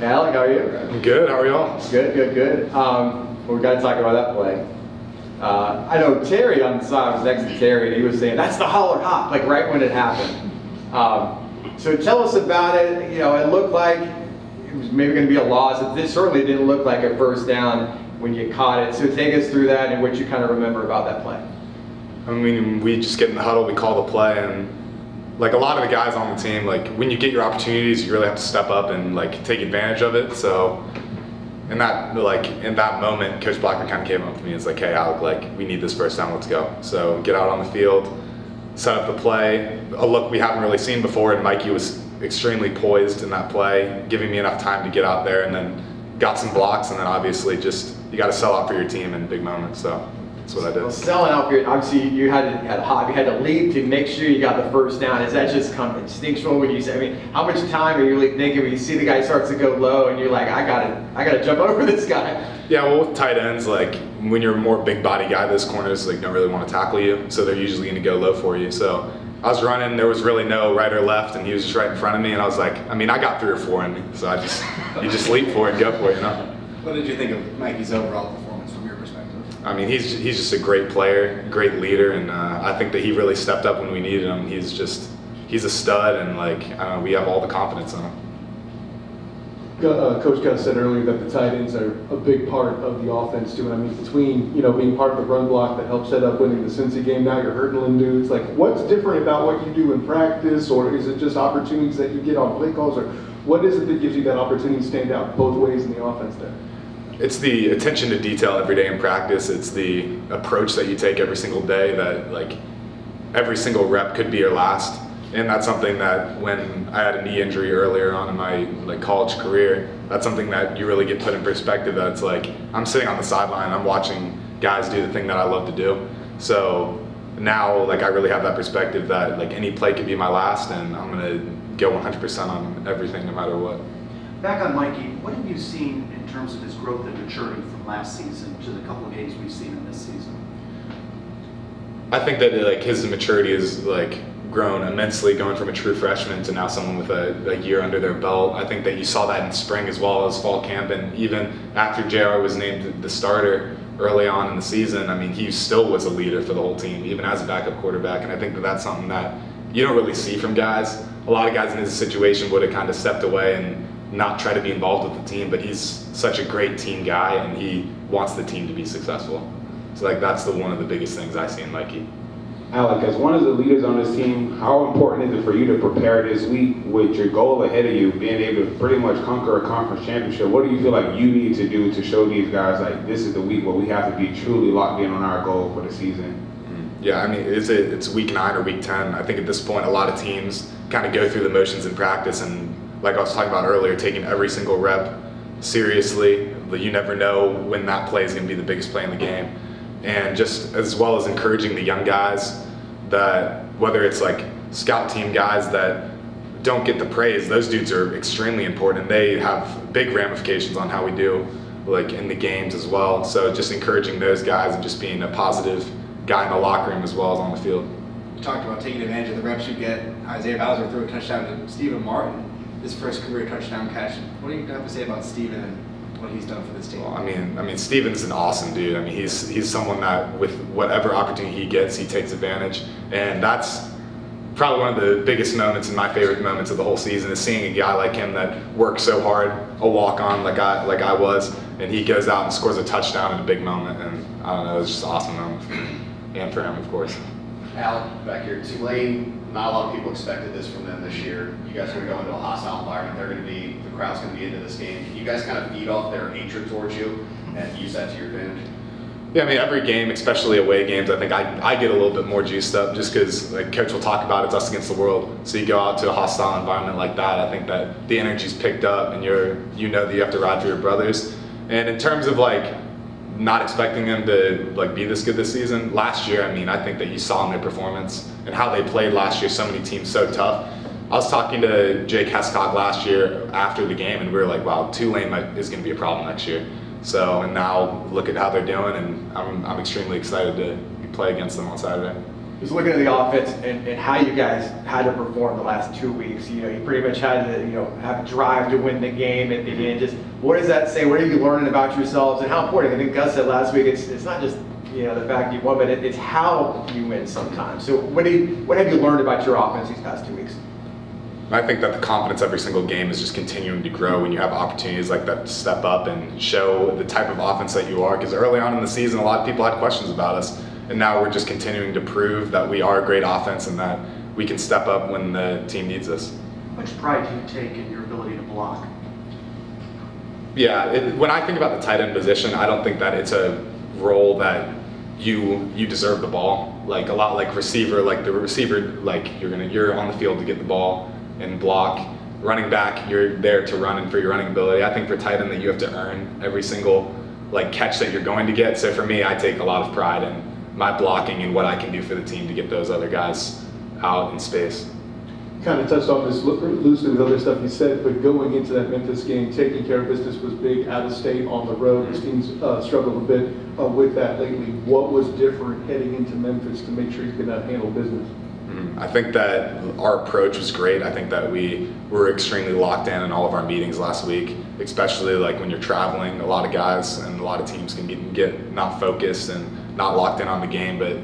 Alec, how are you? I'm good. How are y'all? Good, good, good. We got to talk about that play. I know Terry on the side, I was next to Terry, and he was saying, that's the Holler hop, like right when it happened. So tell us about it. You know, it looked like it was maybe going to be a loss. It certainly didn't look like a first down when you caught it. So take us through that and what you kind of remember about that play. I mean, we just get in the huddle, we call the play, and like a lot of the guys on the team, like when you get your opportunities, you really have to step up and like take advantage of it. So in that moment, Coach Blackman kind of came up to me and was like, hey Alec, like we need this first down, let's go. So get out on the field, set up the play, a look we haven't really seen before, and Mikey was extremely poised in that play, giving me enough time to get out there, and then got some blocks, and then obviously just you got to sell out for your team in big moments. So that's what I did. Well, selling out for you, obviously you had a hop, you had to leap to make sure you got the first down. Is that just kind of instinctual when you say? I mean, how much time are you really thinking when you see the guy starts to go low and you're like, I gotta jump over this guy? Yeah, well, with tight ends, like when you're a more big body guy, those corners like don't really want to tackle you, so they're usually going to go low for you. So I was running, there was really no right or left, and he was just right in front of me, and I was like, I mean, I got 3 or 4 in me, so you just leap for it and go for it, you know. What did you think of Mikey's overall performance from your perspective? I mean, he's just a great player, great leader, and I think that he really stepped up when we needed him. He's a stud, and like we have all the confidence in him. Coach kind of said earlier that the tight ends are a big part of the offense too. And I mean, between being part of the run block that helped set up winning the Cincy game, now you're hurdling dudes. Like, what's different about what you do in practice, or is it just opportunities that you get on play calls, or what is it that gives you that opportunity to stand out both ways in the offense there? It's the attention to detail every day in practice. It's the approach that you take every single day, that like every single rep could be your last. And that's something that when I had a knee injury earlier on in my college career, that's something that you really get put in perspective, that it's like I'm sitting on the sideline, I'm watching guys do the thing that I love to do. So now like I really have that perspective that like any play could be my last, and I'm gonna go 100% on everything no matter what. Back on Mikey, what have you seen in terms of his growth and maturity from last season to the couple of games we've seen in this season? I think that like his maturity is like grown immensely, going from a true freshman to now someone with a year under their belt. I think that you saw that in spring as well as fall camp, and even after JR was named the starter early on in the season, I mean, he still was a leader for the whole team, even as a backup quarterback, and I think that that's something that you don't really see from guys. A lot of guys in his situation would have kind of stepped away and not try to be involved with the team, but he's such a great team guy, and he wants the team to be successful. So like that's one of the biggest things I see in Mikey. Alec, as one of the leaders on this team, how important is it for you to prepare this week with your goal ahead of you, being able to pretty much conquer a conference championship? What do you feel like you need to do to show these guys like this is the week where we have to be truly locked in on our goal for the season? Yeah, I mean, it's week 9 or week 10. I think at this point, a lot of teams kind of go through the motions in practice, and like I was talking about earlier, taking every single rep seriously. You never know when that play is going to be the biggest play in the game. And just as well as encouraging the young guys, that whether it's like scout team guys that don't get the praise, those dudes are extremely important, and they have big ramifications on how we do like in the games as well. So just encouraging those guys and just being a positive guy in the locker room as well as on the field. You talked about taking advantage of the reps you get. Isaiah Bowser threw a touchdown to Stephen Martin, his first career touchdown catch. What do you have to say about Stephen and what he's done for this team? Well, I mean, Steven's an awesome dude. I mean, he's someone that with whatever opportunity he gets, he takes advantage, and that's probably one of the biggest moments and my favorite moments of the whole season is seeing a guy like him that works so hard, a walk-on like I was, and he goes out and scores a touchdown in a big moment, and I don't know, it's just an awesome moment for me and for him, of course. Alec, back here, Tulane, not a lot of people expected this from them this year. You guys are going to go into a hostile environment. The crowd's going to be into this game. Can you guys kind of feed off their hatred towards you and use that to your advantage? Yeah, I mean, every game, especially away games, I think I get a little bit more juiced up just because, like Coach will talk about, it's us against the world. So you go out to a hostile environment like that, I think that the energy's picked up, and you know that you have to ride for your brothers. And in terms of like not expecting them to like be this good this season, last year, I mean, I think that you saw in their performance and how they played last year, so many teams so tough. I was talking to Jake Hescock last year after the game, and we were like, wow, Tulane is going to be a problem next year. So, and now look at how they're doing, and I'm extremely excited to play against them on Saturday. just looking at the offense and how you guys had to perform the last 2 weeks. You know, you pretty much had to, have a drive to win the game at the end. Just what does that say? What are you learning about yourselves, and how important? I think Gus said last week, it's not just the fact you won, but it's how you win sometimes. So what have you learned about your offense these past 2 weeks? I think that the confidence every single game is just continuing to grow when you have opportunities like that to step up and show the type of offense that you are. Because early on in the season, a lot of people had questions about us. And now we're just continuing to prove that we are a great offense and that we can step up when the team needs us. How much pride do you take in your ability to block? Yeah, when I think about the tight end position, I don't think that it's a role that you deserve the ball. Like a lot like receiver, like the receiver, like you're on the field to get the ball and block. Running back, you're there to run and for your running ability. I think for tight end that you have to earn every single catch that you're going to get. So for me, I take a lot of pride in my blocking and what I can do for the team to get those other guys out in space. Kind of touched on this loosely with other stuff you said, but going into that Memphis game, taking care of business was big. Out of state, on the road, his team's struggled a bit with that lately. What was different heading into Memphis to make sure you could handle business? I think that our approach was great. I think that we were extremely locked in all of our meetings last week, especially when you're traveling. A lot of guys and a lot of teams can get not focused and not locked in on the game, but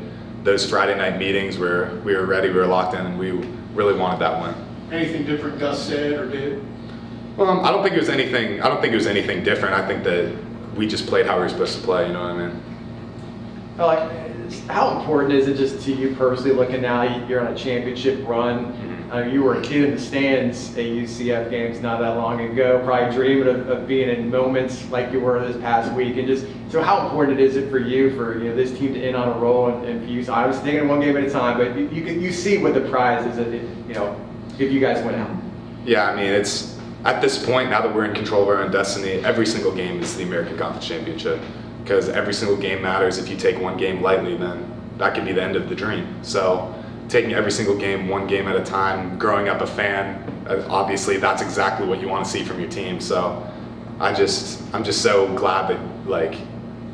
those Friday night meetings where we were ready, we were locked in, and we really wanted that win. Anything different Gus said or did? I don't think it was anything. I don't think it was anything different. I think that we just played how we were supposed to play. You know what I mean? How important is it just to you personally, looking now, you're on a championship run? You were a kid in the stands at UCF games not that long ago, probably dreaming of being in moments like you were this past week. And just, so how important is it for you, for this team to end on a roll and for you? So I was taking it one game at a time, but you see what the prize is, if you guys win out. Yeah, I mean, it's at this point, now that we're in control of our own destiny, every single game is the American Conference Championship. Because every single game matters. If you take one game lightly, then that could be the end of the dream. So taking every single game, one game at a time, growing up a fan, obviously that's exactly what you want to see from your team. So I'm just so glad that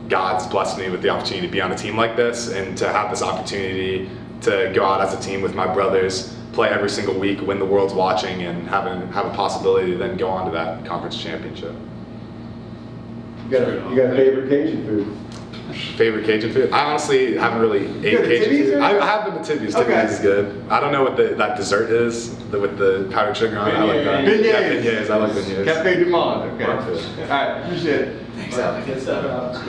God's blessed me with the opportunity to be on a team like this and to have this opportunity to go out as a team with my brothers, play every single week when the world's watching, and have a possibility to then go on to that conference championship. You got a favorite Cajun food? Favorite Cajun food? I honestly haven't really ate Cajun food. I have been to Timmy's. Okay. Timmy's is good. I don't know what that dessert is with the powdered sugar on it. I like that. Beignets. Yeah, beignets. I like beignets. Cafe du Monde. Okay. Breakfast. All right, appreciate it. Thanks, Alec. Get that out.